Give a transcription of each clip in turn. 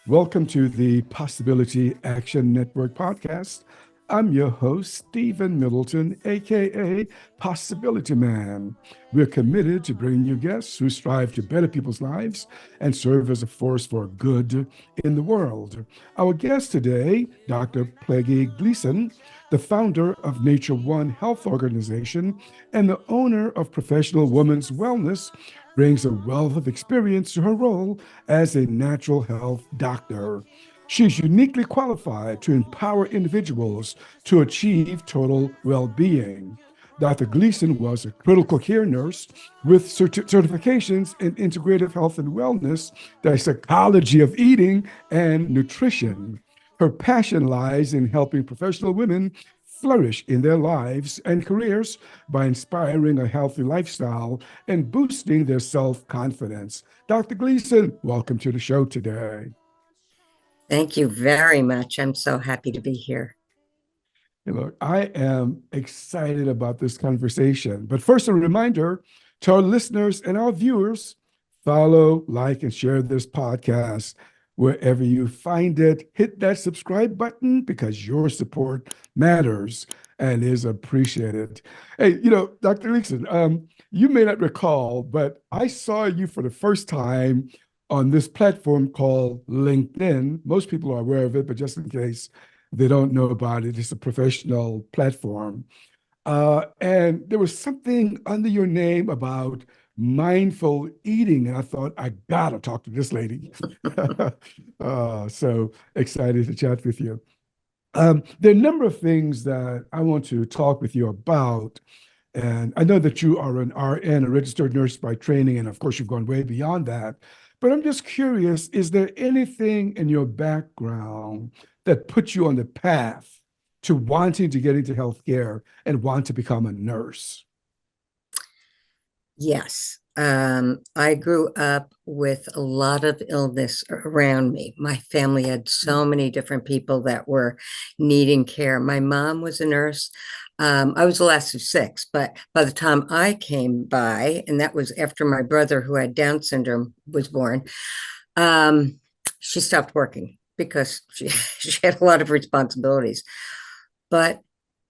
Welcome to the Possibility Action Network podcast. I'm your host, Stephen Middleton, aka Possibility Man. We're committed to bringing you guests who strive to better people's lives and serve as a force for good in the world. Our guest today, Dr. Peggy Gleason, the founder of Nature One Health Organization and the owner of Professional Women's Wellness, brings a wealth of experience to her role as a natural health doctor. She's uniquely qualified to empower individuals to achieve total well-being. Dr. Gleason was a critical care nurse with certifications in integrative health and wellness, the psychology of eating, and nutrition. Her passion lies in helping professional women flourish in their lives and careers by inspiring a healthy lifestyle and boosting their self-confidence. Dr. Gleason, welcome to the show today. Thank you very much. I'm so happy to be here. Hey, look, I am excited about this conversation. But first, a reminder to our listeners and our viewers, follow, like, and share this podcast wherever you find it. Hit that subscribe button because your support matters and is appreciated. Hey, Dr. Gleason, you may not recall, but I saw you for the first time on this platform called LinkedIn. Most people are aware of it, but just in case they don't know about it, it's a professional platform. And there was something under your name about mindful eating. And I thought, I gotta talk to this lady. So excited to chat with you. There are a number of things that I want to talk with you about. And I know that you are an RN, a registered nurse by training, and of course, you've gone way beyond that. But I'm just curious, is there anything in your background that puts you on the path to wanting to get into healthcare and want to become a nurse? Yes. I grew up with a lot of illness around me. My family had so many different people that were needing care. My mom was a nurse. I was the last of six, but by the time I came by, and that was after my brother, who had Down syndrome, was born, she stopped working because she had a lot of responsibilities. But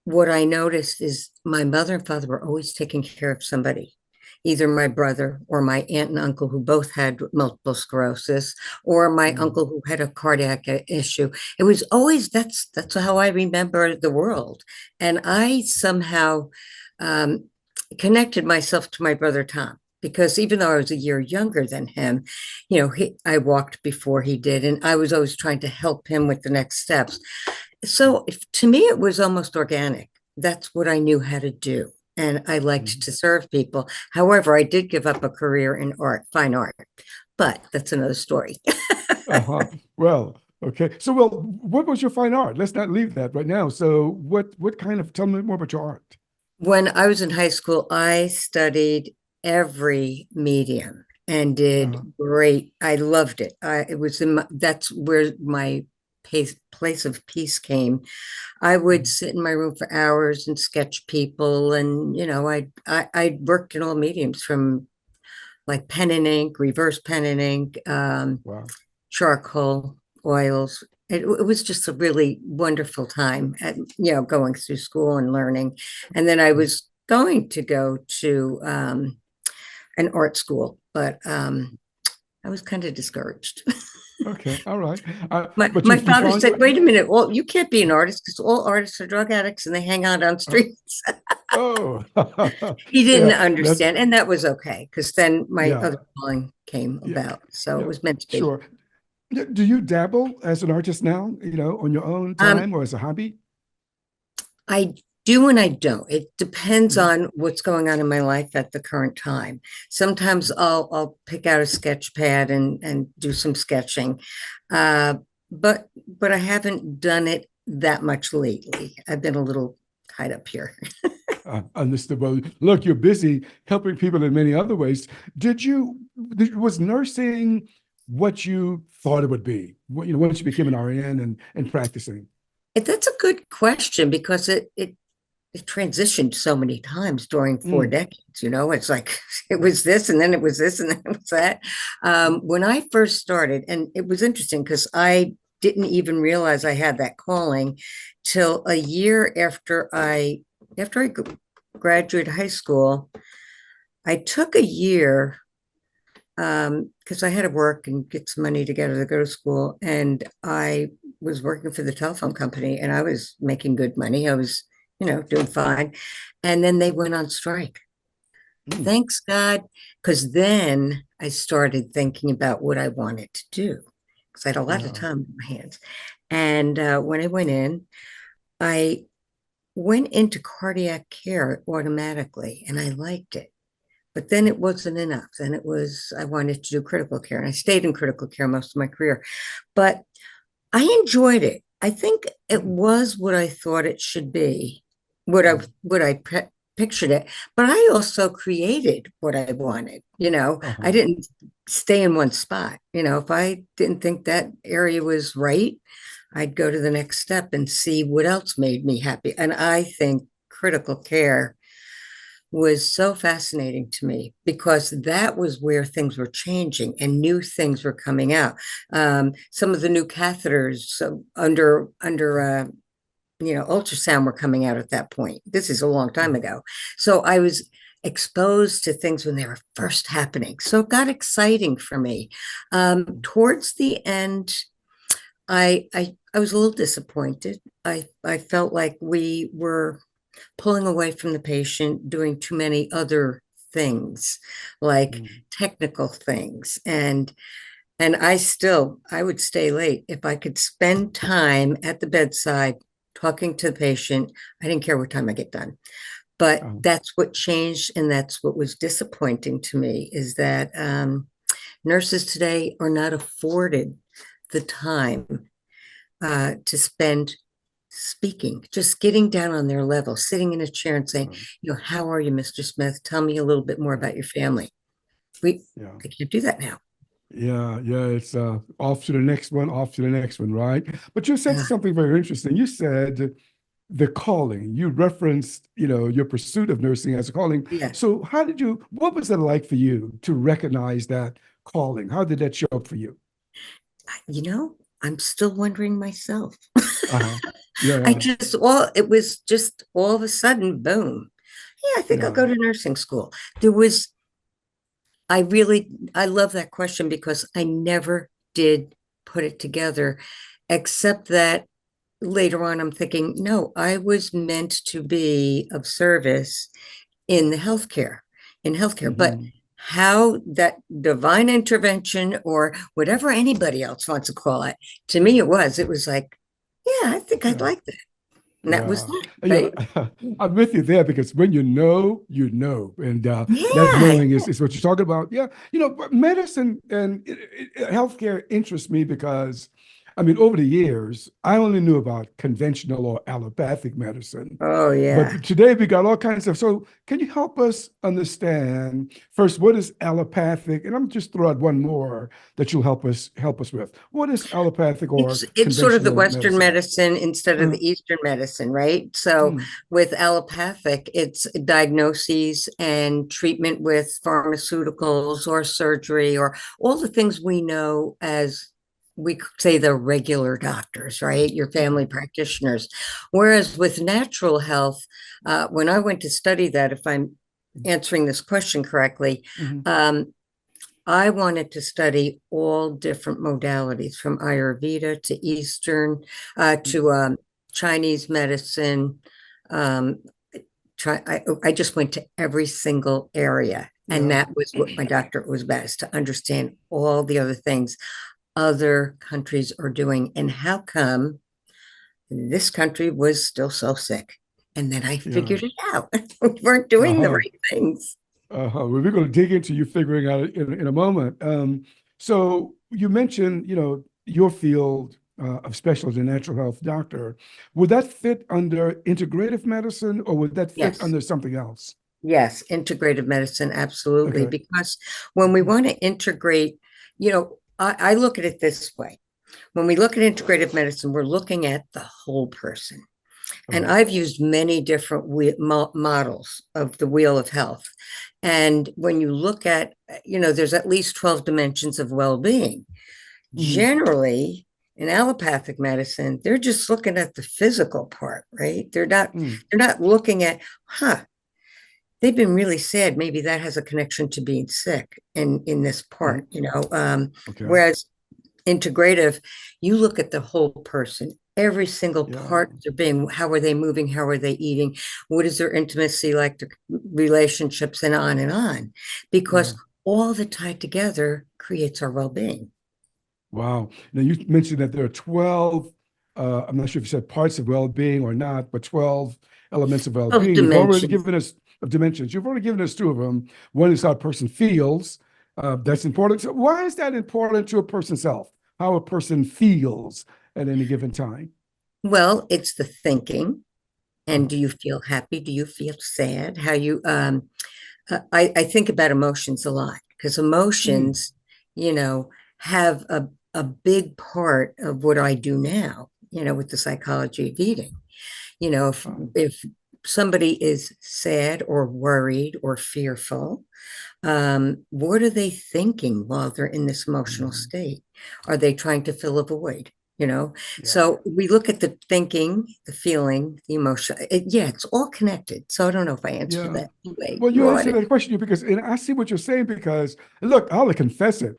what I noticed is my mother and father were always taking care of somebody, either my brother or my aunt and uncle, who both had multiple sclerosis, or my uncle who had a cardiac issue. It was always, that's how I remember the world. And I somehow connected myself to my brother Tom, because even though I was a year younger than him, I walked before he did, and I was always trying to help him with the next steps. So to me, it was almost organic. That's what I knew how to do. And I liked to serve people. However, I did give up a career in art, fine art, but that's another story. Uh-huh. Well, okay. So, well, what was your fine art? Let's not leave that right now. So, what kind of, tell me more about your art. When I was in high school, I studied every medium and did Uh-huh. great. I loved it. It was that's where my place of peace came. I would sit in my room for hours and sketch people, and I worked in all mediums, from like pen and ink, reverse pen and ink, Wow. charcoal, oils. It was just a really wonderful time at, going through school and learning. And then I was going to go to an art school, but I was kind of discouraged. Okay. All right. My But my you father found said, what? "Wait a minute. Well, you can't be an artist because all artists are drug addicts and they hang out on Uh, streets." oh, He didn't yeah. That's understand, and that was okay, because then my yeah. other calling came Yeah. about. So it Yeah. was meant to be. Sure. Do you dabble as an artist now, on your own Um, time or as a hobby? I do and I don't. It depends Mhm. on what's going on in my life at the current time. Sometimes I'll pick out a sketch pad and do some sketching. Uh, but I haven't done it that much lately. I've been a little tied up here. Understood. Well, look, you're busy helping people in many other ways. Was nursing what you thought it would be? Once you became an RN and practicing. That's a good question, because it it transitioned so many times during 4 decades. It's like it was this, and then it was this, and then it was that. When I first started, and it was interesting because I didn't even realize I had that calling till a year after I graduated high school. I took a year because I had to work and get some money together to go to school, and I was working for the telephone company, and I was making good money. I was, doing fine. And then they went on strike. Mm. Thanks God, because then I started thinking about what I wanted to do because I had a lot of Yeah. time on my hands. And when I went into cardiac care automatically, and I liked it. But then it wasn't enough. Then I wanted to do critical care, and I stayed in critical care most of my career. But I enjoyed it. I think it Mm. was what I thought it should be, Mm. what I pictured it. But I also created what I wanted. I Uh-huh. didn't stay in one spot. If I didn't think that area was right, I'd go to the next step and see what else made me happy. And I think critical care was so fascinating to me because that was where things were changing and new things were coming out. Some of the new catheters under ultrasound were coming out at that point. This is a long time Mhm. ago. So I was exposed to things when they were first happening. So it got exciting for me. Towards the end, I was a little disappointed. I felt like we were pulling away from the patient, doing too many other things, like Mm. technical things. And I would stay late if I could spend time at the bedside talking to the patient. I didn't care what time I get done. But Uh-huh. that's what changed, and that's what was disappointing to me is that nurses today are not afforded the time to spend speaking, just getting down on their level, sitting in a chair and saying, Uh-huh. how are you, Mr. Smith? Tell me a little bit more about your family. We Yeah. I can't do that now. Yeah, yeah, it's off to the next one, off to the next one, right? But you said Uh, something very interesting. You said the calling. You referenced, your pursuit of nursing as a calling. yeah, So what was it like for you to recognize that calling? How did that show up for you? you know, I'm still wondering myself. Uh-huh. Yeah, I yeah, just all it was just all of a sudden, boom. Yeah, I think I'll yeah. go to nursing school. There was I love that question because I never did put it together, except that later on I'm thinking, no, I was meant to be of service in the healthcare, but Hmm. how that divine intervention or whatever anybody else wants to call it, to me it was like, yeah, I think I'd Yeah. like that. And that was Yeah, that, yeah, right? I'm with you there because when you know, and that Yeah. knowing is what you're talking about. Yeah, but medicine and healthcare interests me because, I mean, over the years, I only knew about conventional or allopathic medicine, Oh yeah. but today we got all kinds of. So, can you help us understand first what is allopathic? And I'm just throw out one more that you'll help us with. What is allopathic or It's sort of the conventional Western medicine? medicine instead of Uh, the Eastern medicine, right? So mm, with allopathic, it's diagnoses and treatment with pharmaceuticals or surgery or all the things we know as we could say the regular doctors, right? Your family okay. practitioners. Whereas with natural health, when I went to study that, if I'm answering this question correctly, Mhm. um, I wanted to study all different modalities from Ayurveda to Eastern to Chinese medicine. Um, I just went to every single area. And Yeah. that was what my doctorate was about, is to understand all the other things other countries are doing and how come this country was still so sick. And then I Yeah. figured it out. We weren't doing the Uh-huh. right things. Uh-huh. Well, we're going to dig into you figuring out it in a moment. So you mentioned, your field of specialty, natural health doctor. Would that fit under integrative medicine or would that fit Yes. under something else? Yes, integrative medicine, absolutely. Okay. Because when we want to integrate, I look at it this way. When we look at integrative medicine, we're looking at the whole person. And Uh-huh. I've used many different models of the wheel of health. And when you look at, there's at least 12 dimensions of well-being. Mm, Generally, in allopathic medicine, they're just looking at the physical part, right? mm, They're not looking at, they've been really sad. Maybe that has a connection to being sick in this mm. part, Okay. whereas integrative, you look at the whole person, every single Yeah. part of their being. How are they moving? How are they eating? What is their intimacy like, their relationships, and on, Yeah. because all of it tied together creates our well-being. Wow. Now you mentioned that there are 12, I'm not sure if you said parts of well-being or not, but 12 elements of Of well-being. You've already dimensions. given us of dimensions. You've already given us two of them. One is how a person feels. That's important. So why is that important to a person's health? How a person feels at any given time? Well, it's the thinking. And Uh-huh. do you feel happy? Do you feel sad? How you I think about emotions a lot, because Mm, emotions, you know, have a big part of what I do now, with the psychology of eating. If uh, if somebody is sad or worried or fearful, what are they thinking while they're in this emotional mm, state? Are they trying to fill a void? yeah. So we look at the thinking, the feeling, the emotion. Yeah, it's all connected. So I don't know if I answered Yeah. that the way Well, you you answered wanted. that question because, and I see what you're saying because, look, I'll confess it.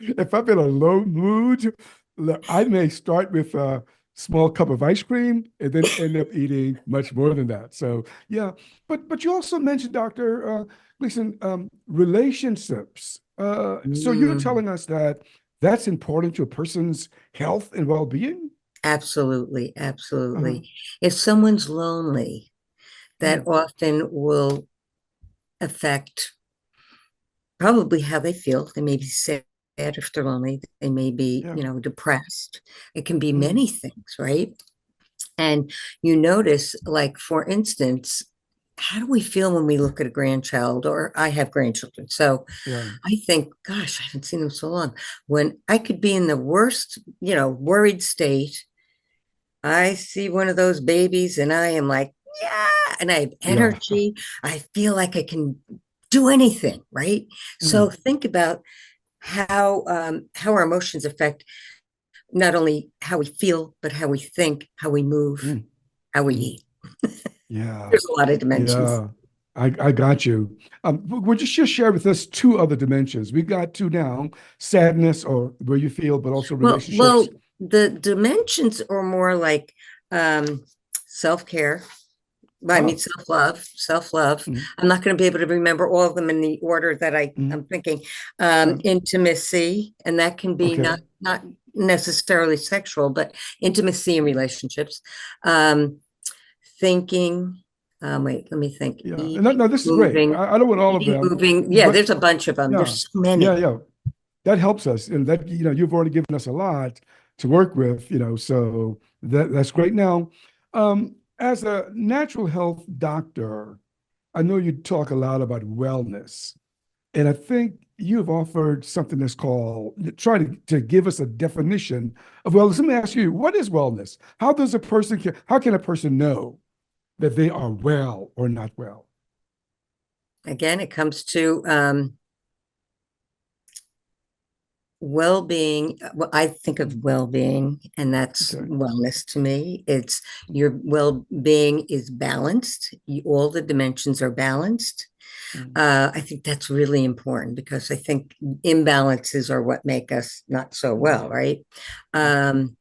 If I'm in a low mood, look, I may start with a small cup of ice cream and then end up eating much more than that. So, yeah. But you also mentioned, Dr. Gleason, relationships. So you're Mm, telling us that that's important to a person's health and well-being? absolutely, Uh-huh. absolutely. If someone's lonely, that Mm, often will affect probably how they feel. They may be sad if they're lonely. They may be, yeah. depressed. It can be Mm, many things, right? And you notice, like, for instance, how do we feel when we look at a grandchild? Or I have grandchildren. So yeah. I think, gosh, I haven't seen them so long. When I could be in the worst, worried state, I see one of those babies and I am like, yeah, and I have Yeah. energy. I feel like I can do anything, right? So Mm, think about how our emotions affect not only how we feel, but how we think, how we move, mm, how we mm. eat. Yeah. There's a lot of dimensions. Yeah, I got you. Would you just share with us two other dimensions? We got two now, sadness or where you feel, but also Well, relationships. the dimensions are more like um, self-care. I mean, Oh, self-love, self-love. mm, I'm not going to be able to remember all of them in the order that mm, I'm thinking. yeah, Intimacy, and that can be okay, not necessarily sexual, but intimacy in relationships. Um, Thinking. Wait, let me think. yeah. And no, this is great. Moving, I don't want all of eating, them, moving. Yeah, but there's a bunch of them. yeah, There's so yeah, many. yeah. That helps us, and that you've already given us a lot to work with. So that's great. Now, as a natural health doctor, I know you talk a lot about wellness. And I think you've offered something that's called, try to give us a definition of wellness. Let me ask you, what is wellness? How can a person know that they are well or not well? Again, it comes to well-being. Well, I think of well-being, and that's Okay. wellness to me. It's your well-being is balanced. All the dimensions are balanced. Mm, I think that's really important, because I think imbalances are what make us not so well, mm, right? mm, Um,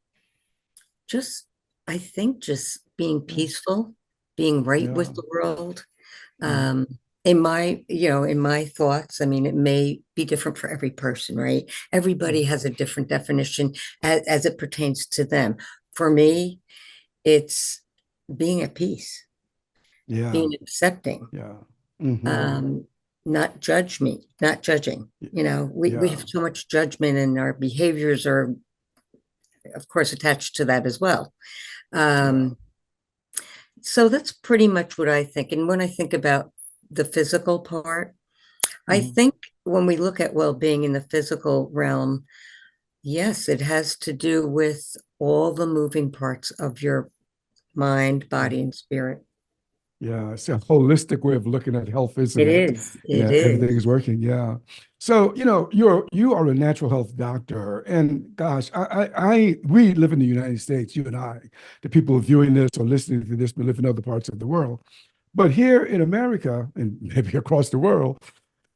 just, I think just being yeah. peaceful, being right Yeah. with the world. Mm, Um, in my thoughts, I mean, it may be different for every person, right? Everybody mm, has a different definition as it pertains to them. For me, it's being at peace, yeah. being accepting, Yeah. Hmm. um, not judging. We Yeah. have so much judgment, and our behaviors are, of course, attached to that as well. Yeah. Um, so that's pretty much what I think. And when I think about the physical part, I Hmm. think when we look at well-being in the physical realm, yes, it has to do with all the moving parts of your mind, body, and spirit. Yeah, it's a holistic way of looking at health, isn't It it? is. It Yeah, everything is. is working. Yeah. So, you are a natural health doctor, and gosh, we live in the United States, you and I. The people viewing this or listening to this may live in other parts of the world. But here in America, and maybe across the world,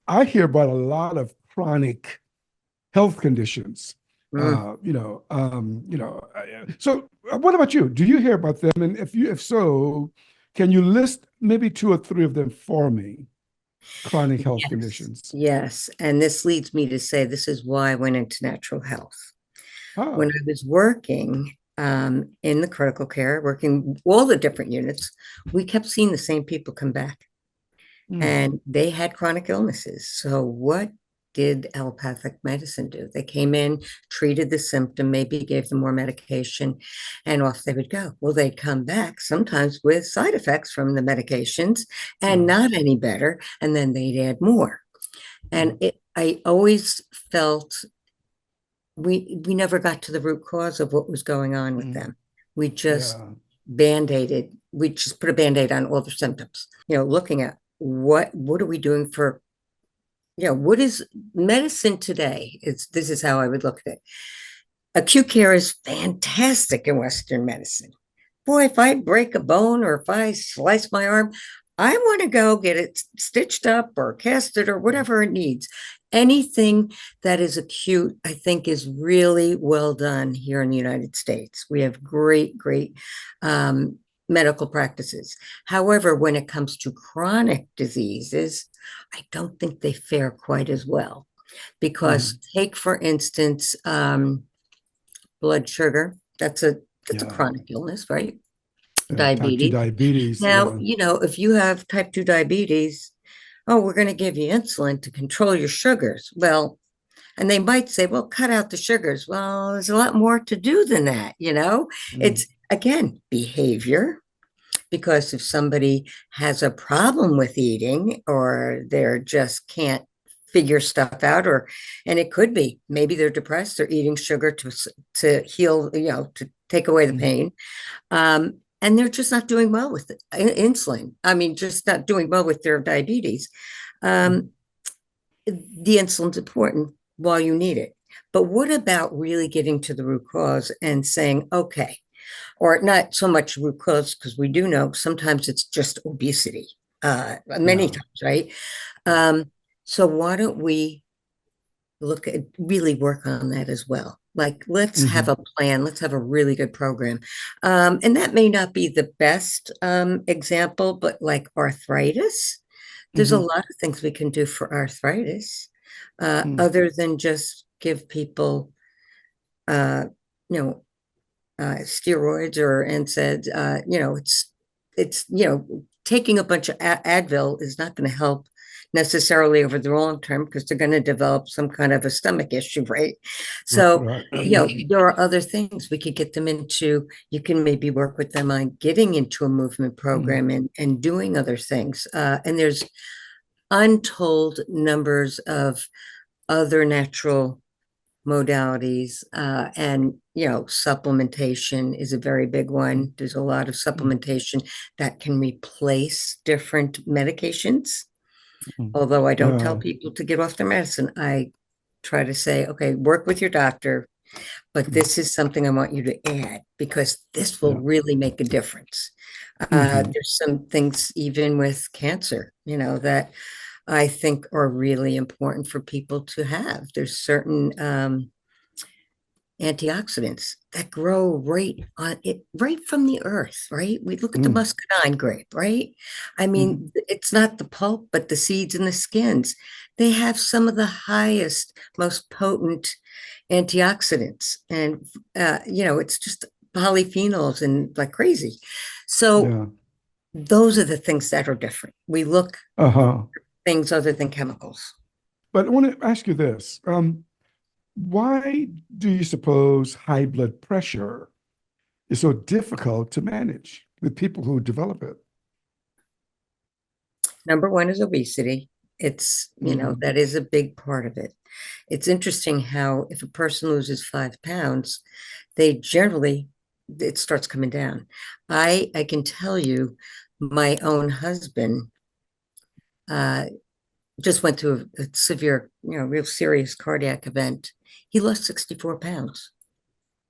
I hear about a lot of chronic health conditions. Mm. So what about you? Do you hear about them? And if so, can you list maybe two or three of them for me? Chronic health Yes. conditions. Yes. And this leads me to say this is why I went into natural health. When Ah, I was working in the critical care, working all the different units, we kept seeing the same people come back mm, and they had chronic illnesses. So, what did allopathic medicine do? They came in, treated the symptom, maybe gave them more medication, and off they would go. Well, they'd come back sometimes with side effects from the medications and yeah, not any better, and then they'd add more. mm, And I always felt we never got to the root cause of what was going on with mm, them. We just yeah. band-aided, we just put a band-aid on all the symptoms, looking at what are we doing for, what is medicine today? This is how I would look at it. Acute care is fantastic in Western medicine. Boy, if I break a bone or if I slice my arm, I want to go get it stitched up or casted or Mm, whatever it needs. Anything that is acute, I think, is really well done here in the United States. We have great, great medical practices. However, when it comes to chronic diseases, I don't think they fare quite as well. Because mm, take, for instance, blood sugar. That's a yeah. chronic illness, right? Type 2 Diabetes. diabetes. Now, Yeah. if you have type 2 diabetes, oh, we're going to give you insulin to control your sugars. Well, and they might say, well, cut out the sugars. Well, there's a lot more to do than that. Mm, It's again behavior, because if somebody has a problem with eating or they're just can't figure stuff out, or and it could be maybe they're depressed, they're eating sugar to heal, to take away the mm, pain, and they're just not doing well with insulin. I mean, just not doing well with their diabetes. mm, Um, the insulin's important while you need it. But what about really getting to the root cause and saying, okay, or not so much root cause, because we do know sometimes it's just obesity, many yeah. times, right? Yeah. Um, so why don't we really work on that as well? Like, let's have Hmm. a plan. Let's have a really good program. And that may not be the best example, but like arthritis, there's a Hmm. lot of things we can do for arthritis, Mm, other than just give people, uh, you know, steroids or NSAIDs. It's taking a bunch of Advil is not going to help necessarily over the long term, because they're going to develop some kind of a stomach issue, right? So, right. there are other things we could get them into. You can maybe work with them on getting into a movement Mm, program and doing other things. And there's untold numbers of other natural modalities, and supplementation is a very big mm, one. There's a lot of mm, supplementation that can replace different medications. mm. Although I don't tell Yeah. people to get off their medicine, I try to say, okay, work with your doctor, but Mm, this is something I want you to add, because this will yeah. really make a difference. Hmm. There's some things even with cancer, that I think are really important for people to have. There's certain antioxidants that grow right on it, right from the earth, right? We look at the Mm, muscadine grape, right? I hmm. mean, it's not the pulp, but the seeds and the skins. They have some of the highest, most potent antioxidants. And, it's just polyphenols and like crazy. So Yeah. those are the things that are different. We look Uh-huh. things other than chemicals. But I want to ask you this. Why do you suppose high blood pressure is so difficult to manage with people who develop it? Number one is obesity. Mm, That is a big part of it. It's interesting how if a person loses 5 pounds, they generally it starts coming down. I can tell you, my own husband uh, just went through a severe, real serious cardiac event. He lost 64 pounds.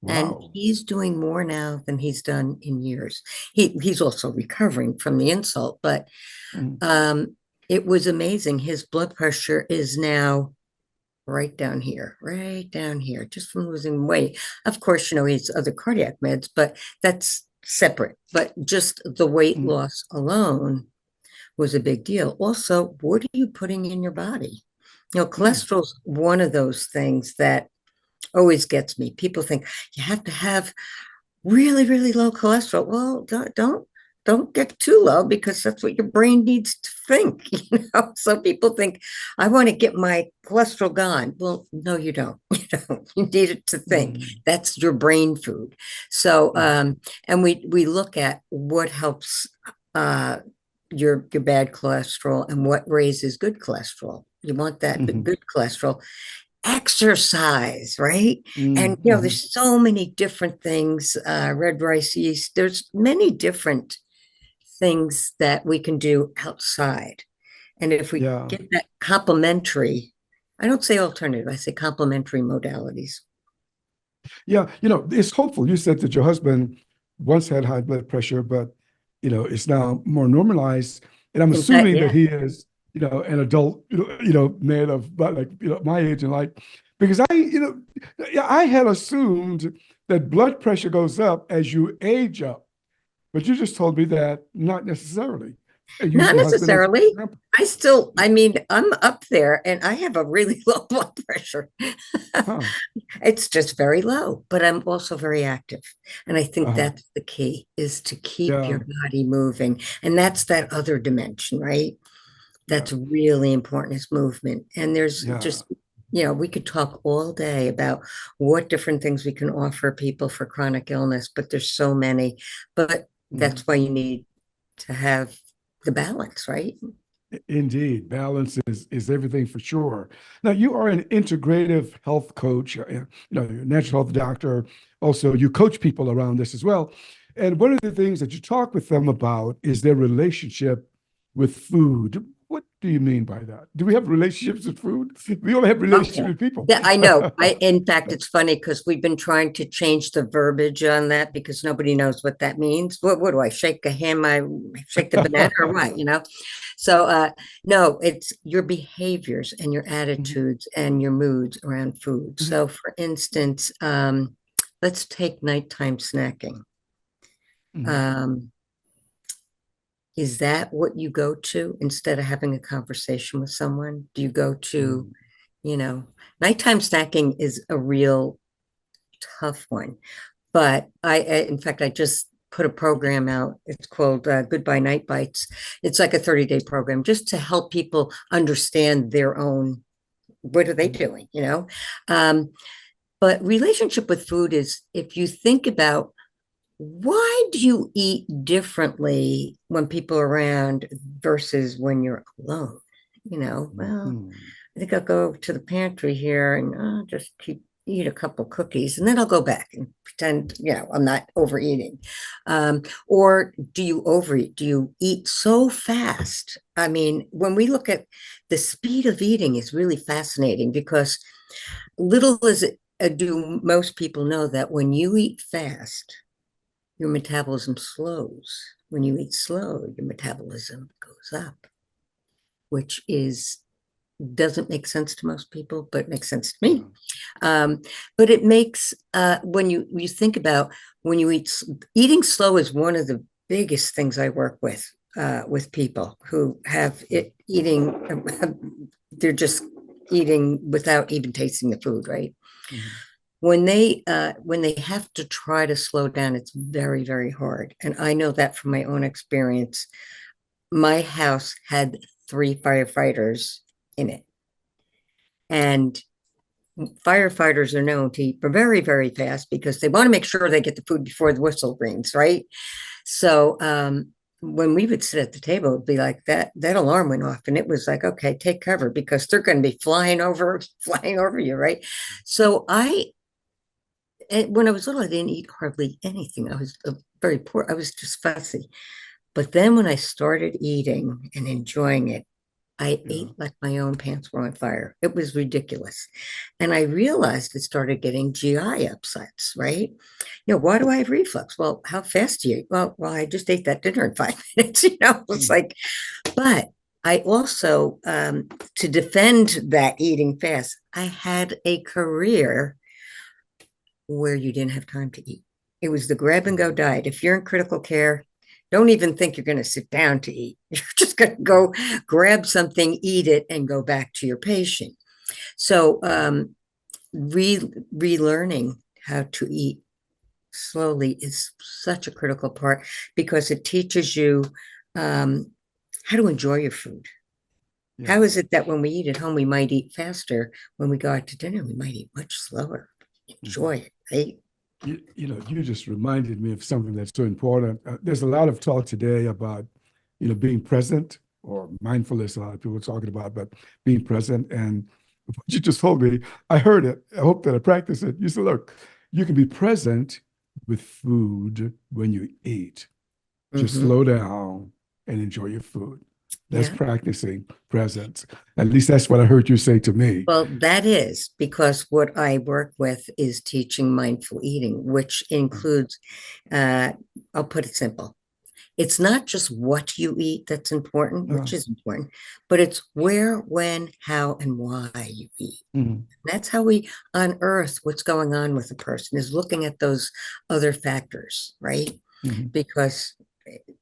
And Wow. he's doing more now than he's done in years. He's also recovering from the insult, but Mm, um, it was amazing. His blood pressure is now right down here, just from losing weight. Of course, he's other cardiac meds, but that's separate. But just the weight mm, loss alone was a big deal. Also, what are you putting in your body? mm, Cholesterol's one of those things that always gets me. People think you have to have really, really low cholesterol. Well, don't get too low because that's what your brain needs to think. Some people think I want to get my cholesterol gone. Well, no, you don't. You don't. You need it to think. mm, That's your brain food. So, mm, and we look at what helps uh, your bad cholesterol and what raises good cholesterol. You want that mhm, good cholesterol. Exercise, right? mm, And mhm. there's so many different things, red rice yeast, there's many different things that we can do outside. And if we Yeah. get that complementary, I don't say alternative, I say complementary modalities. Yeah. It's hopeful. You said that your husband once had high blood pressure, but, it's now more normalized. And I'm In fact, assuming that yeah. he is, an adult, man of about like, my age and like, because yeah, I had assumed that blood pressure goes up as you age up, but you just told me that not necessarily. And use Not your husband as an necessarily. example. I mean, I'm up there and I have a really low blood pressure. Huh. It's just very low, but I'm also very active. And I think Uh-huh. that's the key is to keep Yeah. your body moving. And that's that other dimension, right? Yeah. That's really important is movement. And there's Yeah. just, we could talk all day about what different things we can offer people for chronic illness, but there's so many. But Mhm. that's why you need to have the balance, right? Indeed, balance is everything for sure. Now, you are an integrative health coach, you're a natural health doctor. Also, you coach people around this as well. And one of the things that you talk with them about is their relationship with food. What do you mean by that? Do we have relationships with food? We only have Oh, relationships yeah. with people. Yeah, I know. In fact, it's funny because we've been trying to change the verbiage on that because nobody knows what that means. What do I shake a hand? I shake the banana or what, So, no, it's your behaviors and your Mhm, attitudes and your moods around food. mhm, So, for instance, let's take nighttime snacking. mhm, Um, is that what you go to instead of having a conversation with someone? Do you go to, mhm, you know, nighttime snacking is a real tough one. But in fact, I just put a program out. It's called Goodbye Night Bites. It's like a 30-day program just to help people understand their own, what are they mhm, doing, Um, but relationship with food is if you think about why do you eat differently when people are around versus when you're alone? Well, mhm, I think I'll go to the pantry here and just eat a couple cookies and then I'll go back and pretend, I'm not overeating. Or do you overeat? Do you eat so fast? I mean, when we look at the speed of eating is really fascinating because little as it do most people know that when you eat fast, your metabolism slows. When you eat slow, your metabolism goes up, which is doesn't make sense to most people, but makes sense to me. yeah, Um, but it makes when you think about when you eating slow is one of the biggest things I work with people who have it eating. They're just eating without even tasting the food, right? mhm, When they have to try to slow down, it's very, very hard. And I know that from my own experience. My house had three firefighters in it. And firefighters are known to eat very, very fast because they want to make sure they get the food before the whistle rings, right? So when we would sit at the table, it'd be like that alarm went off and it was like, okay, take cover because they're going to be flying over you, right? So when I was little, I didn't eat hardly anything. I was very poor. I was just fussy. But then when I started eating and enjoying it, I Yeah. ate like my own pants were on fire. It was ridiculous. And I realized I started getting GI upsets, right? Why do I have reflux? Well, how fast do you eat? Well, I just ate that dinner in 5 minutes. It's Mm. like, but I also, to defend that eating fast, I had a career where you didn't have time to eat. It was the grab and go Mm. diet. If you're in critical care, don't even think you're going to sit down to eat. You're just going to go grab something, eat it, and go back to your patient. So, relearning how to eat slowly is such a critical part because it teaches you um, how to enjoy your food. How Yeah. is it that when we eat at home, we might eat faster? When we go out to dinner, we might eat much slower. Mhm. Enjoy it, right? You just reminded me of something that's so important. There's a lot of talk today about, being present or mindfulness. A lot of people are talking about, but being present. And what you just told me, I heard it. I hope that I practice it. You said, look, you can be present with food when you eat. Just Mm-hmm. slow down and enjoy your food. That's Yeah. practicing presence. At least that's what I heard you say to me. Well, that is because what I work with is teaching mindful eating, which includes, uh, I'll put it simple. It's not just what you eat that's important, Uh, which is important, but it's where, when, how, and why you eat. mhm, That's how we unearth what's going on with a person is looking at those other factors, right? mhm. Because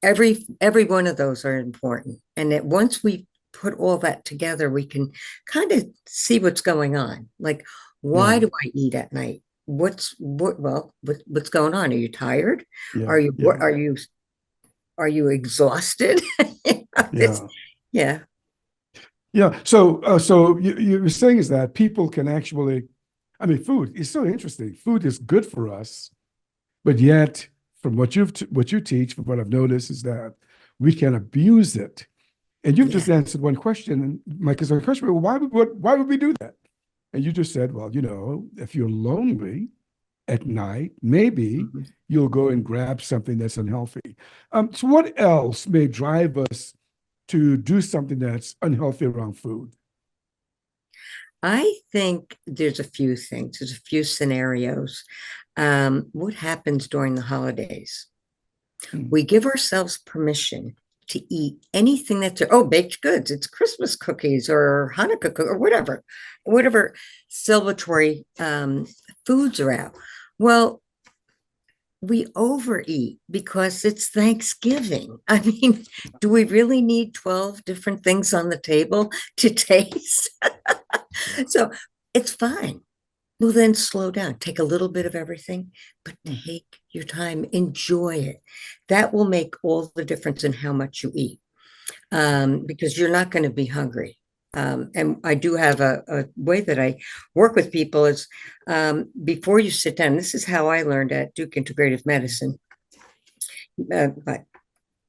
every one of those are important. And that once we put all that together, we can kind of see what's going on. Like, why Yeah, do I eat at night? What's going on? Are you tired? yeah, Are you yeah, are you exhausted? It's, yeah. yeah, Yeah. So you were saying is that people can actually, I mean, food is so interesting. Food is good for us, but yet, from what you teach, from what I've noticed, is that we can abuse it. And you've just yeah. answered one question, and my question, well, why would we do that? And you just said, well, if you're lonely at night, maybe Mhm. you'll go and grab something that's unhealthy. So what else may drive us to do something that's unhealthy around food? I think there's a few things, there's a few scenarios. What happens during the holidays? Mm, We give ourselves permission to eat anything that's baked goods. It's Christmas cookies or Hanukkah or whatever celebratory foods are out. Well, we overeat because it's Thanksgiving. I mean, do we really need 12 different things on the table to taste? yeah. So it's fine. Well, then slow down, take a little bit of everything, but Mm, take your time, enjoy it. That will make all the difference in how much you eat, because you're not going to be hungry. And I do have a way that I work with people is before you sit down. This is how I learned at Duke Integrative Medicine about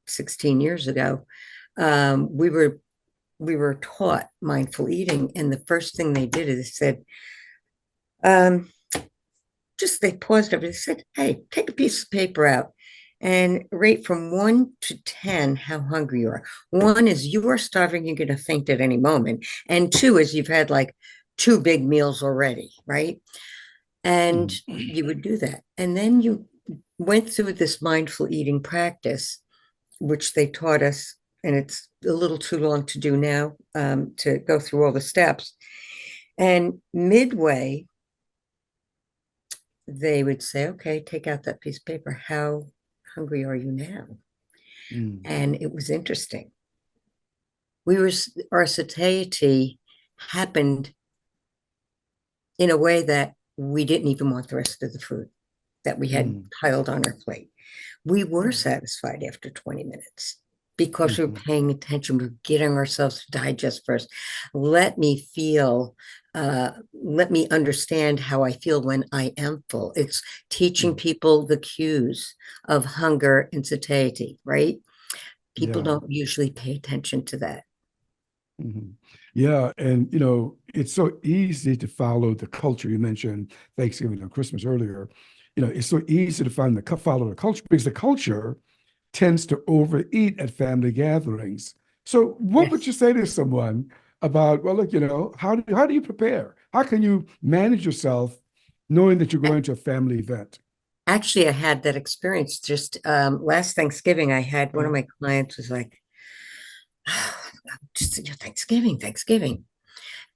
16 years ago. We were taught mindful eating, and the first thing they did is said, um, just they paused over. They said, "Hey, take a piece of paper out and rate from 1 to 10 how hungry you are. One is you are starving, you're going to faint at any moment, and two is you've had like two big meals already, right?" And mm, you would do that, and then you went through this mindful eating practice, which they taught us, and it's a little too long to do now to go through all the steps. And midway, they would say, okay, take out that piece of paper. How hungry are you now? mm, And it was interesting. Our satiety happened in a way that we didn't even want the rest of the food that we had mm, piled on our plate. We were mm, satisfied after 20 minutes because we were mhm. paying attention. We are getting ourselves to digest first. Let me feel, let me understand how I feel when I am full. It's teaching Mm. people the cues of hunger and satiety, right? People Yeah. don't usually pay attention to that. Mhm. Yeah, and it's so easy to follow the culture. You mentioned Thanksgiving and Christmas earlier. It's so easy to follow the culture because the culture tends to overeat at family gatherings. So, what would Yes. you say to someone about, well, look, how do you prepare? How can you manage yourself knowing that you're going to a family event? Actually, I had that experience just last Thanksgiving. I had one of Uh, my clients was like, oh, just Thanksgiving, Thanksgiving.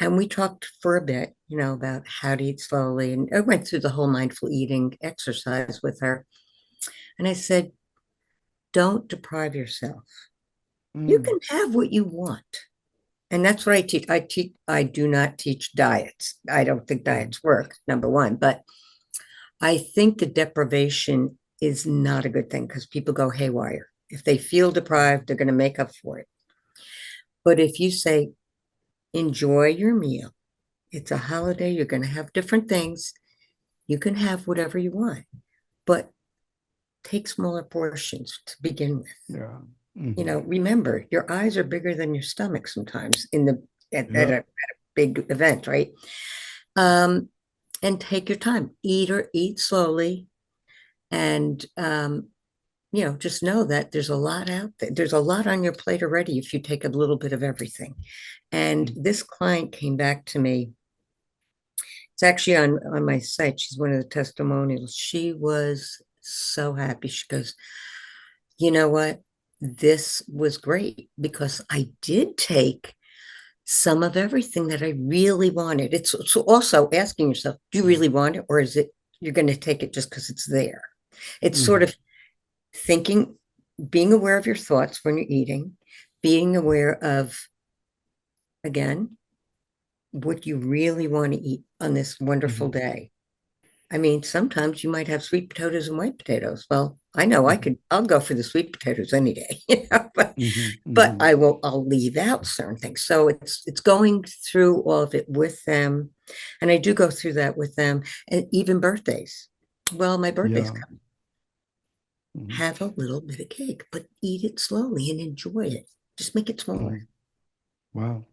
And we talked for a bit, about how to eat slowly. And I went through the whole mindful eating exercise with her. And I said, don't deprive yourself. You mm, can have what you want. And that's what I teach. I do not teach diets. I don't think mm, diets work, number one. But I think the deprivation is not a good thing because people go haywire. If they feel deprived, they're going to make up for it. But if you say, enjoy your meal, it's a holiday, you're going to have different things. You can have whatever you want, but take smaller portions to begin with. yeah. Hmm. Remember, your eyes are bigger than your stomach sometimes at Yep. a big event, right? Um, and take your time. Eat slowly, and just know that there's a lot out there. There's a lot on your plate already if you take a little bit of everything. And Mm, this client came back to me. It's actually on my site. She's one of the testimonials. She was so happy. She goes, you know what? This was great because I did take some of everything that I really wanted. It's so also asking yourself, do you mm, really want it, or is it you're going to take it just because it's there? It's sort mm, of thinking, being aware of your thoughts when you're eating, being aware of, again, what you really want to eat on this wonderful mhm, day. I mean, sometimes you might have sweet potatoes and white potatoes. Well, I know mhm, I'll go for the sweet potatoes any day, mhm, but mhm. I'll leave out certain things. So it's going through all of it with them. And I do go through that with them, and even birthdays. Well, my birthday's Yeah. coming. Mhm, Have a little bit of cake, but eat it slowly and enjoy it. Just make it smaller. mhm. Wow.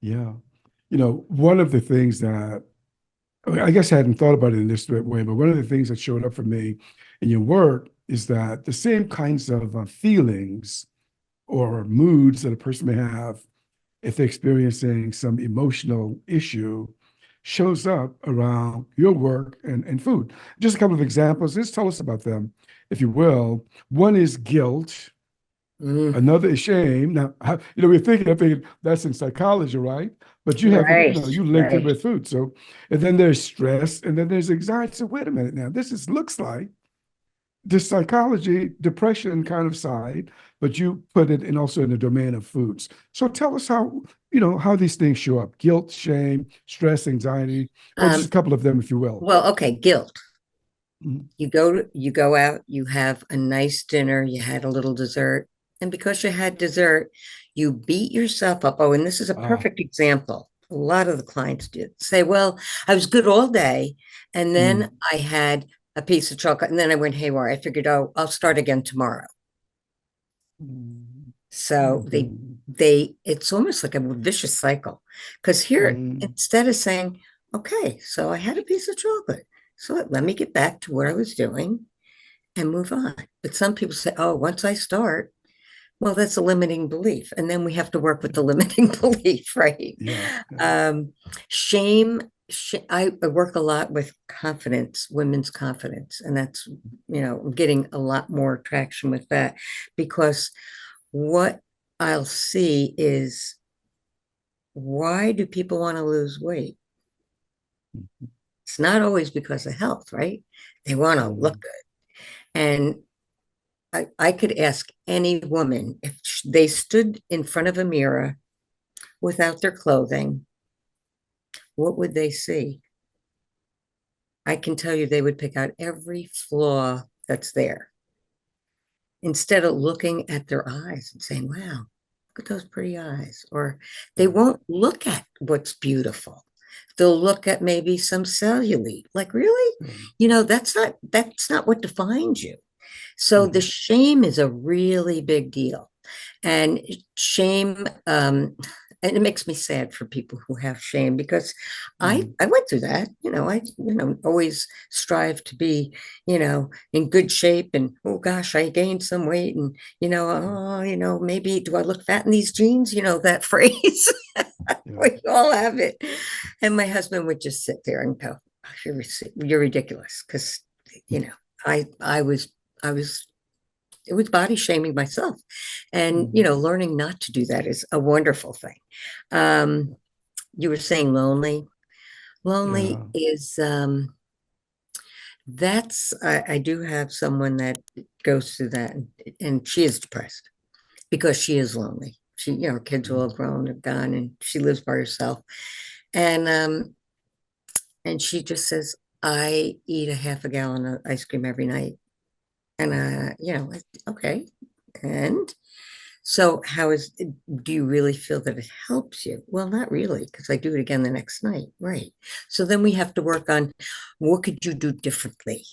Yeah. One of the things that I guess I hadn't thought about it in this way, but one of the things that showed up for me in your work is that the same kinds of feelings or moods that a person may have if they're experiencing some emotional issue shows up around your work and food. Just a couple of examples. Just tell us about them, if you will. One is guilt. Mm, Another is shame. Now, I'm thinking that's in psychology, right? But you have it, right, you linked it right. with food. So, and then there's stress, and then there's anxiety. So, wait a minute now. Looks like the psychology, depression kind of side, but you put it in also in the domain of foods. So, tell us how these things show up: guilt, shame, stress, anxiety, or just a Um, couple of them, if you will. well, okay, guilt. Mhm. You go out, you have a nice dinner, you had a little dessert, and because you had dessert, you beat yourself up. Oh, and this is a Ah, perfect example. A lot of the clients did say, well, I was good all day, and then mm, I had a piece of chocolate, and then I went haywire. I figured, oh, I'll start again tomorrow. mm, So mhm, it's almost like a vicious cycle. Because here, mm, instead of saying, okay, so I had a piece of chocolate, so let me get back to what I was doing and move on. But some people say, oh, once I start, well, that's a limiting belief. And then we have to work with the limiting belief, right? yeah, yeah. Um, shame, I work a lot with confidence, women's confidence. And that's, I'm getting a lot more traction with that because what I'll see is why do people want to lose weight? It's not always because of health, right? They want to look Mhm. good. And I could ask any woman if they stood in front of a mirror without their clothing, what would they see? I can tell you they would pick out every flaw that's there instead of looking at their eyes and saying, wow, look at those pretty eyes. Or they Yeah. won't look at what's beautiful. They'll look at maybe some cellulite. Like, really? Um, That's not what defines you. So the mhm, shame is a really big deal. And shame, and it makes me sad for people who have shame because Mm, I went through that. I always strive to be, in good shape, and oh gosh, I gained some weight, and oh, maybe do I look fat in these jeans? That phrase. yeah. We all have it. And my husband would just sit there and go, "Oh, you're ridiculous," because I was I was it was body shaming myself. And, Mm, learning not to do that is a wonderful thing. Um, you were saying lonely. Lonely yeah. is I do have someone that goes through that, and she is depressed because she is lonely. Her kids are all Mm, grown and gone, and she lives by herself. And she just says, I eat a half a gallon of ice cream every night. And okay. And so do you really feel that it helps you? Well, not really, because I do it again the next night. Right. So then we have to work on what could you do differently?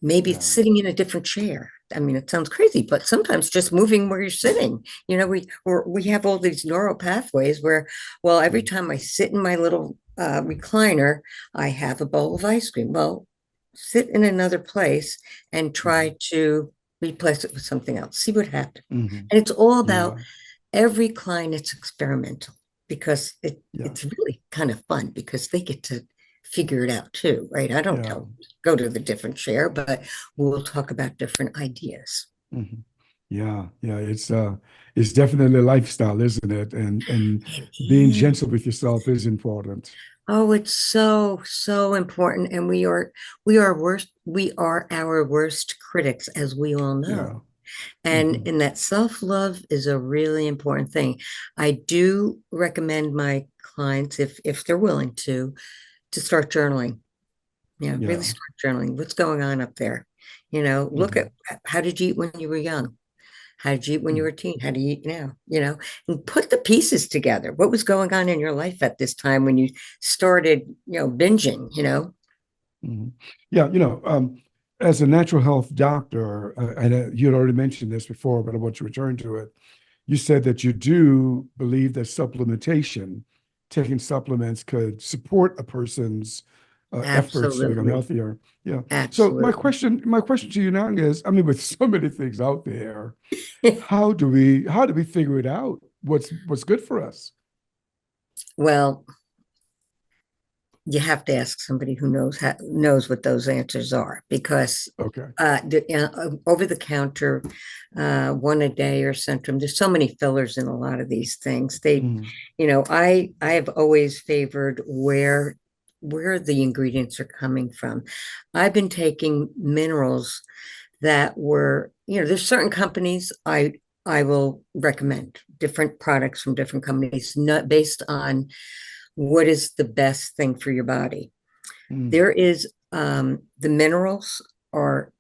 Maybe it's yeah. sitting in a different chair. I mean, it sounds crazy, but sometimes just moving where you're sitting. We have all these neural pathways where, well, every Mm, time I sit in my little recliner, I have a bowl of ice cream. Well, sit in another place and mhm, try to replace it with something else. See what happens. mhm. And it's all about Yeah. every client. It's experimental because Yeah. it's really kind of fun because they get to figure it out too, right? I don't tell Yeah. them go to the different chair, but we'll talk about different ideas. Mhm. Yeah, yeah, it's definitely a lifestyle, isn't it? And It being is. gentle with yourself is important. Oh, it's so, so important. And we are our worst critics, as we all know. Yeah. And Hmm. and that self-love is a really important thing. I do recommend my clients, if they're willing to start journaling. Really Yeah. start journaling. What's going on up there? Look at Hmm. how did you eat when you were young? How did you eat when you were Hmm. a teen? How do you eat now? And put the pieces together. What was going on in your life at this time when you started, binging? Hmm. Yeah, as a natural health doctor, and you had already mentioned this before, but I want to return to it. You said that you do believe that supplementation, taking supplements, could support a person's efforts to become Absolutely. healthier. Yeah. So Absolutely. my question to you now is, I mean, with so many things out there, how do we figure it out? What's good for us? Well, you have to ask somebody who knows what those answers are because Okay. over the counter, one a day or Centrum, there's so many fillers in a lot of these things. Mm, I have always favored where the ingredients are coming from. I've been taking minerals that were, there's certain companies I will recommend different products from different companies, not based on what is the best thing for your body. mm, There is the minerals are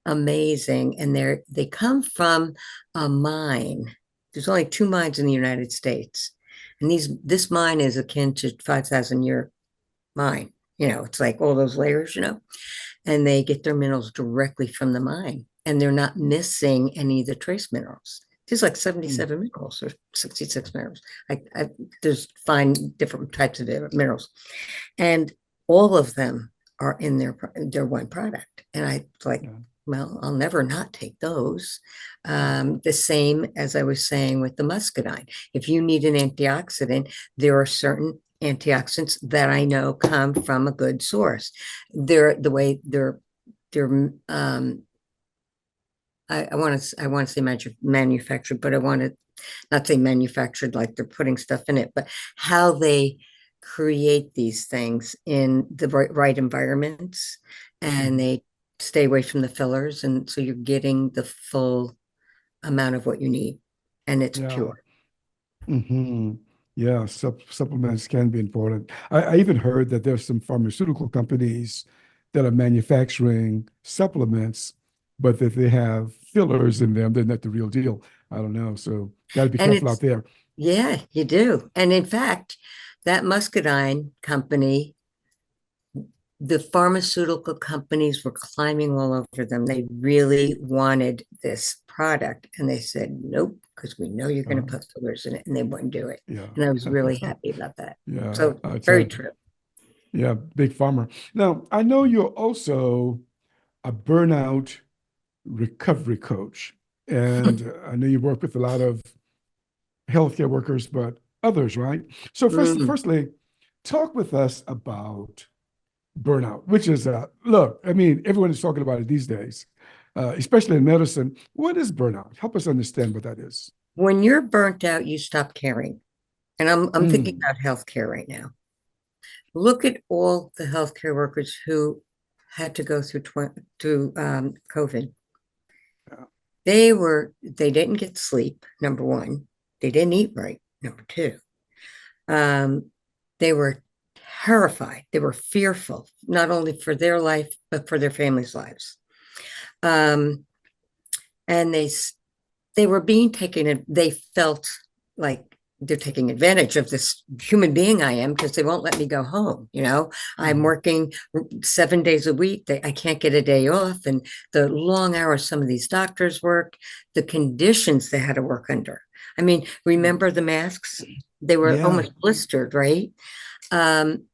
amazing, and they come from a mine. There's only two mines in the United States, and this mine is akin to 5,000 year mine. It's like all those layers, and they get their minerals directly from the mine, and they're not missing any of the trace minerals. There's like mm, 77 minerals or 66 minerals. There's find different types of minerals, and all of them are in their one product. And I like, yeah. well, I'll never not take those. Mm, The same as I was saying with the muscadine. If you need an antioxidant, there are certain antioxidants that I know come from a good source. They're the way they're I want to say manufactured, but I want to not say manufactured like they're putting stuff in it, but how they create these things in the right environments, and mm, they stay away from the fillers. And so you're getting the full amount of what you need, and it's yeah. pure. Hmm. Yeah. Supplements can be important. I even heard that there's some pharmaceutical companies that are manufacturing supplements, but that they have fillers in them. They're not the real deal. I don't know. So got to be And careful out it's, there. yeah, you do. And in fact, that muscadine company the pharmaceutical companies were climbing all over them. They really wanted this product. And they said, nope, because we know you're going Uh, to put fillers in it. And they wouldn't do it. yeah. And I was really happy about that. Yeah. So It's very a, true. yeah, big farmer. Now, I know you're also a burnout recovery coach. And I know you work with a lot of healthcare workers, but others, right? So Mm. firstly, talk with us about burnout, which is look, I mean, everyone is talking about it these days, especially in medicine. What is burnout? Help us understand what that is. When you're burnt out, you stop caring. And I'm thinking Mm, about healthcare right now. Look at all the healthcare workers who had to go through COVID. yeah. They didn't get sleep, number one. They didn't eat right, number two. Um, they were terrified. They were fearful, not only for their life, but for their families' lives. Um, and they were being taken, they felt like they're taking advantage of this human being I am because they won't let me go home. I'm Mm, working 7 days a week. I can't get a day off. And the long hours some of these doctors work, the conditions they had to work under. I mean, mm. remember the masks? They were Yeah. almost blistered, right? Um,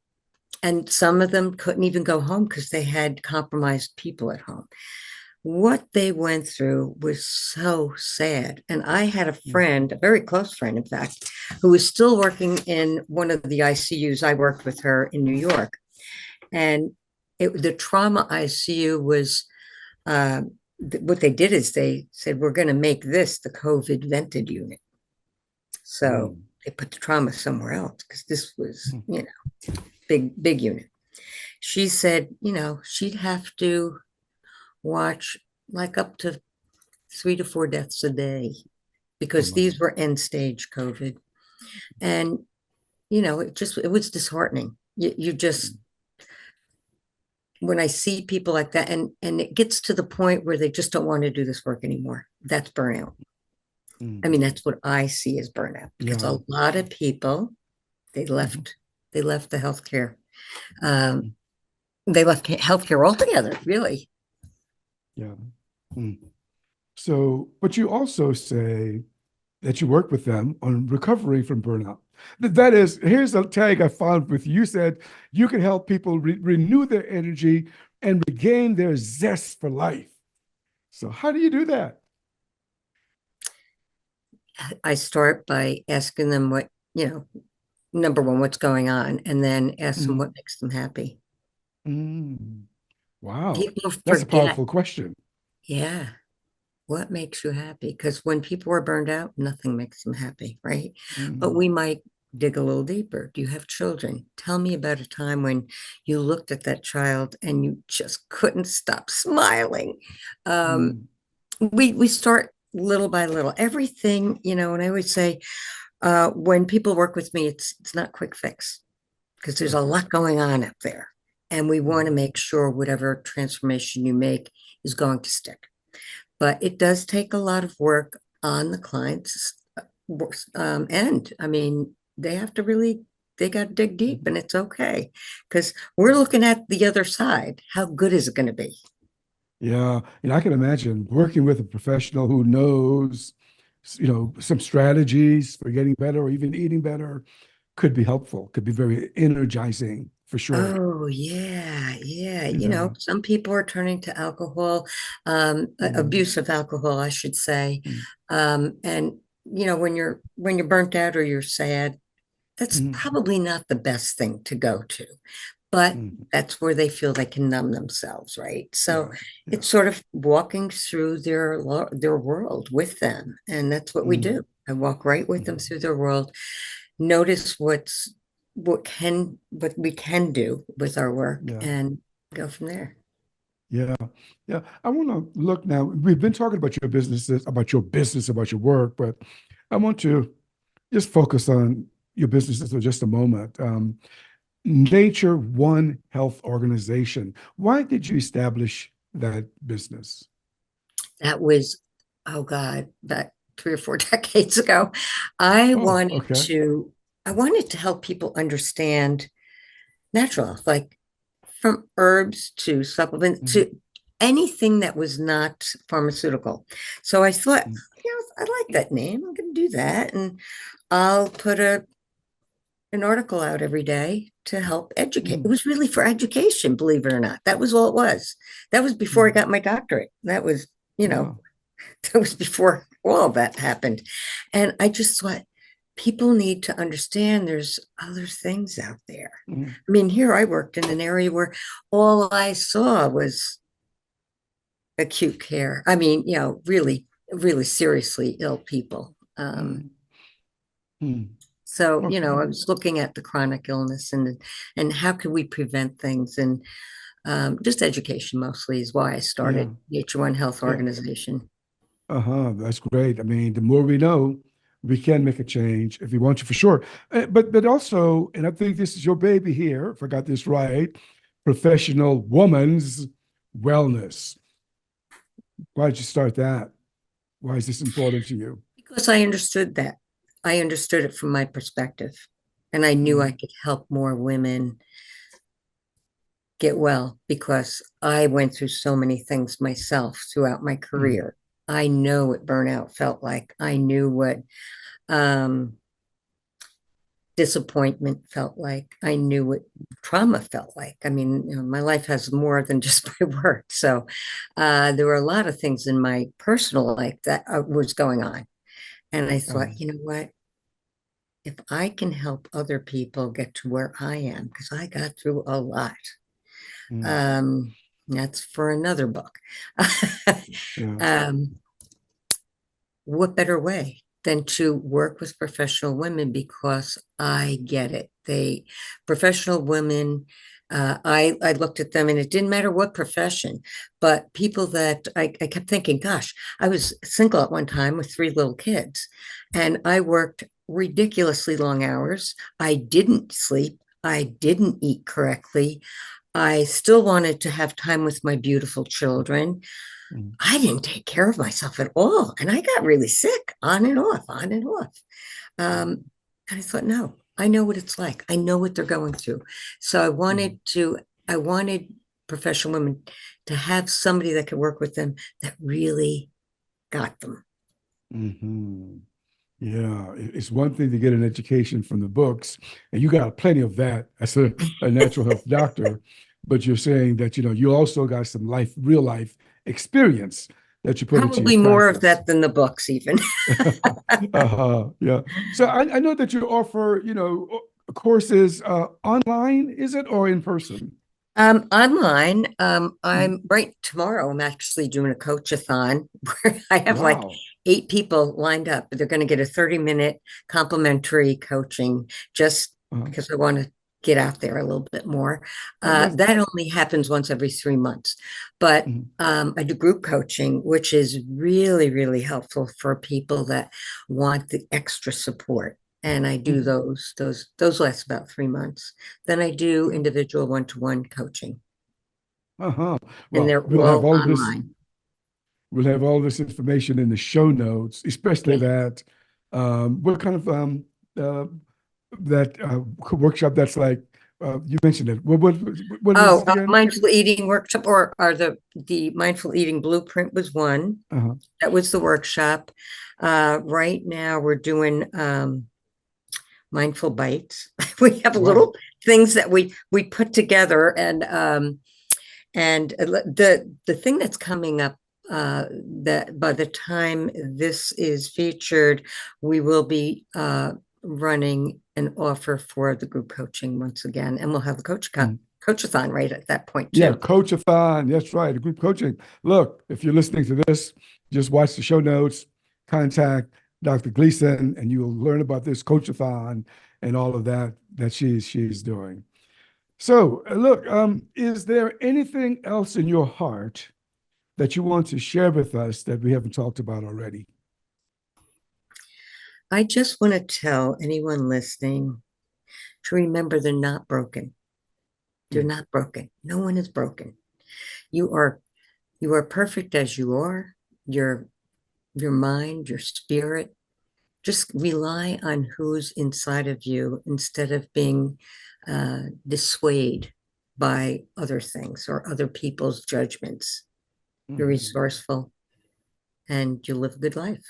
and some of them couldn't even go home because they had compromised people at home. What they went through was so sad. And I had a Mm, friend, a very close friend, in fact, who was still working in one of the ICUs. I worked with her in New York. And the trauma ICU was what they did is they said, we're going to make this the COVID vented unit. So mm, they put the trauma somewhere else because this was, mm. big unit. She said, she'd have to watch like up to 3 to 4 deaths a day Oh because my. these were end stage COVID. And, it was disheartening. You just, Mm, when I see people like that, and it gets to the point where they just don't want to do this work anymore, that's burnout. I mean, mm. that's what I see as burnout because Yeah. a lot of people, they Mhm. left, they left the healthcare. Um, they left healthcare altogether, really. Yeah. Mm. So, but you also say that you work with them on recovery from burnout. That is, here's a tag I found with you. You said you can help people renew their energy and regain their zest for life. So, how do you do that? I start by asking them number one, what's going on, and then ask them Mm, what makes them happy. mm. Wow, People that's a forget, powerful question. yeah, what makes you happy? Because when people are burned out, nothing makes them happy, right? But Mm, we might dig a little deeper. Do you have children? Tell me about a time when you looked at that child and you just couldn't stop smiling. Um, mm, we start little by little. Everything, and I always say, when people work with me, it's not quick fix because there's a okay. lot going on up there. And we want to Mm, make sure whatever transformation you make is going to stick. But it does take a lot of work on the client's end. I mean, they got to dig deep mm. and it's okay because we're looking at the other side. How good is it going to be? Yeah, and I can imagine working with a professional who knows, some strategies for getting better or even eating better could be helpful, could be very energizing for sure. Oh, yeah, yeah. Yeah. Some people are turning to alcohol, Mm, abuse of alcohol, I should say. mm, And when you're burnt out or you're sad, that's mm, probably not the best thing to go to, but mm. that's where they feel they can numb themselves, right? So Yeah, yeah. it's sort of walking through their world with them, and that's what we Mm, do. I walk right with them mm. through their world, notice what we can do with our work, Yeah, and go from there. yeah, yeah. I want to look now. We've been talking about your businesses, about your work, but I want to just focus on your businesses for just a moment. Nature One Health Organization. Why did you establish that business? That was, oh God, that 3 or 4 decades ago. I Oh, wanted okay. to, I wanted to help people understand natural health, like from herbs to supplements Mm, to anything that was not pharmaceutical. So I thought, mm, I like that name. I'm going to do that. And I'll put an article out every day to help educate. It mm, was really for education, believe it or not. That was all it was. That was before I mm. got my doctorate. That was, you know, Wow. that was before all of that happened. And I just thought people need to understand there's other things out there. Mm, I mean, here I worked in an area where all I saw was acute care. I mean, really, really seriously ill people. mm, mm. So, I Okay. was looking at the chronic illness and how could we prevent things, and just education mostly is why I Yeah. started Nature One Health Yeah. Organization. Uh-huh. That's great. I mean, the more we know, we can make a change if we want to, for sure. But also, and I think this is your baby here, if I got this right, professional woman's wellness. Why did you start that? Why is this important to you? Because I understood that. I understood it from my perspective. And I knew I Mm, could help more women get well because I went through so many things myself throughout my mm, career. I know what burnout felt like. I knew what um, disappointment felt like. I knew what trauma felt like. I mean, my life has more than just my work. So there were a lot of things in my personal life that was going on. And I uh, thought, you know what? If I can help other people get to where I am, because I got through a lot, mm, um, that's for another book. yeah. um, what better way than to work with professional women because I get it. Professional women, I looked at them and it didn't matter what profession, but people that I kept thinking, gosh, I was single at one time with three little kids and I worked ridiculously long hours. I didn't sleep. I didn't eat correctly. I still wanted to have time with my beautiful children. Mm, I didn't take care of myself at all. And I got really sick on and off, on and off. mm, Um, and I thought, no, I know what it's like. I know what they're going through. So mm, I wanted professional women to have somebody that could work with them that really got them. mhm. Yeah, it's one thing to get an education from the books, and you got plenty of that as a natural health doctor, but you're saying that, you also got some real life experience that you put into your Probably more of practice. that than the books, even. Yeah. So I know that you offer, courses online, is it, or in person? Online, Mhm. I'm right tomorrow. I'm actually doing a coach-a-thon where I have like Wow. 8 people lined up. They're going to get a 30-minute complimentary coaching just Uh-huh. because I want to get out there a little bit more. Oh, yeah. That only happens once every 3 months. But Mhm. I do group coaching, which is really, really helpful for people that want the extra support. And I do Mhm. those last about 3 months. Then I do Yeah. individual one-to-one coaching, Uh-huh. and Well, they're all online. we'll have all this information in the show notes, especially Yeah. that what kind of uh, that workshop that's like you mentioned it. What is Oh, it again? mindful eating workshop, or the mindful eating blueprint was one. Uh-huh. That was the workshop. Right now we're doing mindful bites. We have Wow. little things that we put together, and the thing that's coming up, that by the time this is featured, we will be running an offer for the group coaching once again, and we'll have the Mm. coachathon right at that point Yeah, too. coach-a-thon. That's right. The group coaching. Look, if you're listening to this, just watch the show notes, contact Dr. Gleason, and you'll learn about this coach-a-thon and all of that she's doing. So, look, is there anything else in your heart that you want to share with us that we haven't talked about already? I just want to tell anyone listening to remember they're not broken. They're Mm, not broken. No one is broken. You are you are perfect as you are. Your your mind, your spirit. Just rely on who's inside of you instead of being dissuaded. by other things or other people's judgments. You're Mhm. resourceful and you live a good life.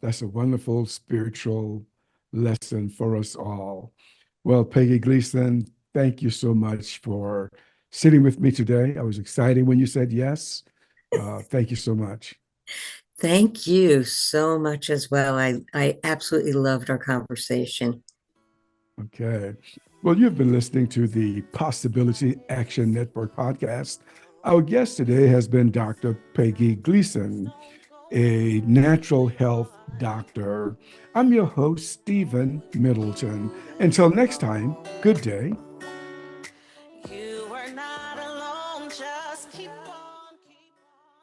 That's a wonderful spiritual lesson for us all. Well, Peggy Gleason, thank you so much for sitting with me today. I was excited when you said yes. Thank you so much. Thank you so much as well. I absolutely loved our conversation. Okay. Well, you've been listening to the Possibility Action Network podcast. Our guest today has been Dr. Peggy Gleason, a natural health doctor. I'm your host, Stephen Middleton. Until next time, good day